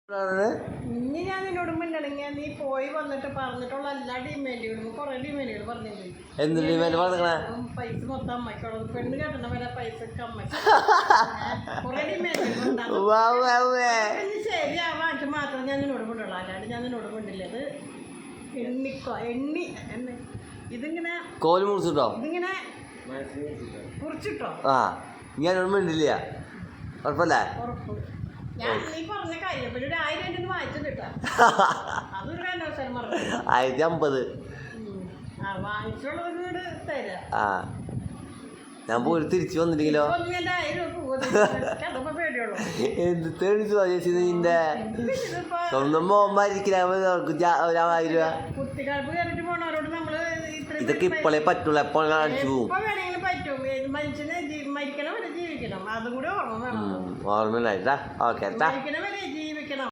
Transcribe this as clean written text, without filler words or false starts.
ഇനി ഞാൻ നിന്നോട് മിണ്ടണെങ്കിൽ നീ പോയി വന്നിട്ട് പറഞ്ഞിട്ടുള്ള എല്ലാ ഡിമാൻഡുകളും കുറെ ഡിമാൻഡുകൾ പറഞ്ഞില്ലേ. എന്ത് ഡിമാൻഡ് പറഞ്ഞേ? പൈസ മൊത്തം അമ്മയ്ക്കുള്ളത്, പെണ്ണ് കെട്ടണ വരെ പൈസ അമ്മയ്ക്ക് കുറെ ഡിമാൻഡുകൾ. ശരിയാവാൻ മാത്രം ഞാൻ നിന്നോട് കൊണ്ടുള്ളൂ, അല്ലാണ്ട് ഞാൻ നിന്നോട് കൊണ്ടില്ല. അത് എണ്ണി ഇതിങ്ങനെ കോല് മുറിച്ചിട്ടോ, ഇതിങ്ങനെ കുറിച്ചിട്ടോ. ആ ഞാനൊന്നും മിണ്ടില്ല, ഉറപ്പല്ലേ? ഉറപ്പ്. ഞാൻ നീ പറഞ്ഞ കാര്യം ഒരു 1000 രൂപ വായിച്ചു കിട്ടാം. അതൊരു കാരണവശാലും പറഞ്ഞു 1050. വാങ്ങിച്ചുള്ളത് വീട് തരാം. ആ ഞാൻ പോയി തിരിച്ചു വന്നില്ലെങ്കിലോ? എന്ത് തെളിച്ചു ചേച്ചി നിന്റെ സ്വന്തം മോന്മാരിക്കില്ല 1000 രൂപ. കുത്തിക്കാൽപ്പ് കയറിട്ട് പോണവരോട് നമ്മള് ഇതൊക്കെ ഇപ്പോഴേ പറ്റുള്ളൂ, എപ്പോൾ കാണിച്ചു പോകും. വേണമെങ്കിലും പറ്റും. മനുഷ്യനെ മരിക്കണം വരെ ജീവിക്കണം, അതും കൂടി ഓർമ്മ വേണം. ഓർമ്മ ഉണ്ടായിട്ടാ. ഓക്കെ മരിക്കണം വരെ ജീവിക്കണം.